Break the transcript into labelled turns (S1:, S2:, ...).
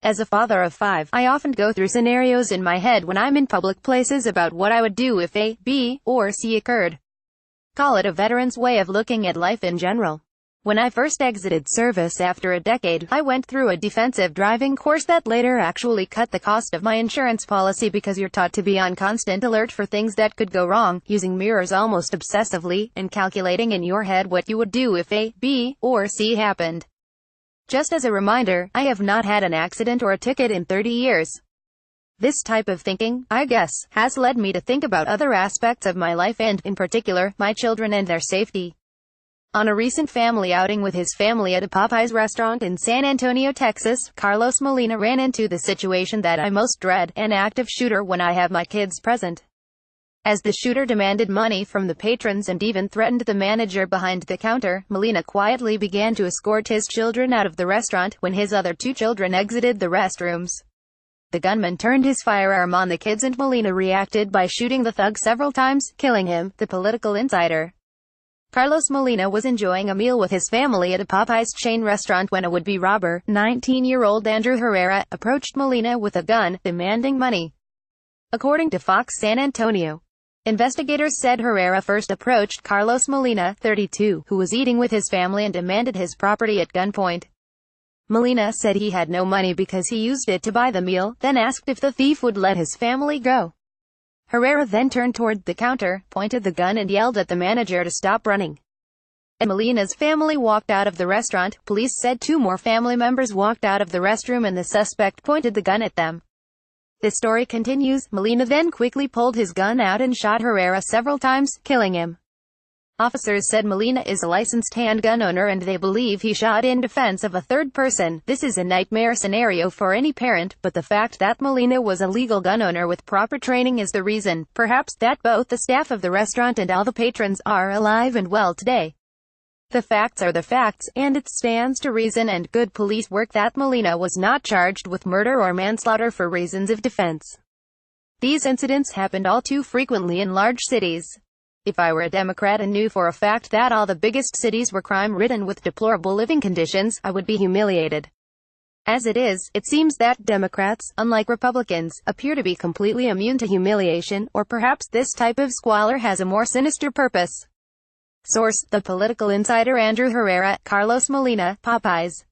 S1: As a father of 5, I often go through scenarios in my head when I'm in public places about what I would do if A, B, or C occurred. Call it a veteran's way of looking at life in general. When I first exited service after a decade, I went through a defensive driving course that later actually cut the cost of my insurance policy because you're taught to be on constant alert for things that could go wrong, using mirrors almost obsessively, and calculating in your head what you would do if A, B, or C happened. Just as a reminder, I have not had an accident or a ticket in 30 years. This type of thinking, I guess, has led me to think about other aspects of my life and, in particular, my children and their safety. On a recent family outing with his family at a Popeyes restaurant in San Antonio, Texas, Carlos Molina ran into the situation that I most dread, an active shooter when I have my kids present. As the shooter demanded money from the patrons and even threatened the manager behind the counter, Molina quietly began to escort his children out of the restaurant when his other 2 children exited the restrooms. The gunman turned his firearm on the kids and Molina reacted by shooting the thug several times, killing him, the Political Insider. Carlos Molina was enjoying a meal with his family at a Popeyes chain restaurant when a would-be robber, 19-year-old Andrew Herrera, approached Molina with a gun, demanding money. According to Fox San Antonio, investigators said Herrera first approached Carlos Molina, 32, who was eating with his family and demanded his property at gunpoint. Molina said he had no money because he used it to buy the meal, then asked if the thief would let his family go. Herrera then turned toward the counter, pointed the gun and yelled at the manager to stop running. As Molina's family walked out of the restaurant, police said 2 more family members walked out of the restroom and the suspect pointed the gun at them. The story continues. Molina then quickly pulled his gun out and shot Herrera several times, killing him. Officers said Molina is a licensed handgun owner and they believe he shot in defense of a third person. This is a nightmare scenario for any parent, but the fact that Molina was a legal gun owner with proper training is the reason, perhaps, that both the staff of the restaurant and all the patrons are alive and well today. The facts are the facts, and it stands to reason and good police work that Molina was not charged with murder or manslaughter for reasons of defense. These incidents happened all too frequently in large cities. If I were a Democrat and knew for a fact that all the biggest cities were crime-ridden with deplorable living conditions, I would be humiliated. As it is, it seems that Democrats, unlike Republicans, appear to be completely immune to humiliation, or perhaps this type of squalor has a more sinister purpose. Source: The Political Insider. Andrew Herrera, Carlos Molina, Popeyes.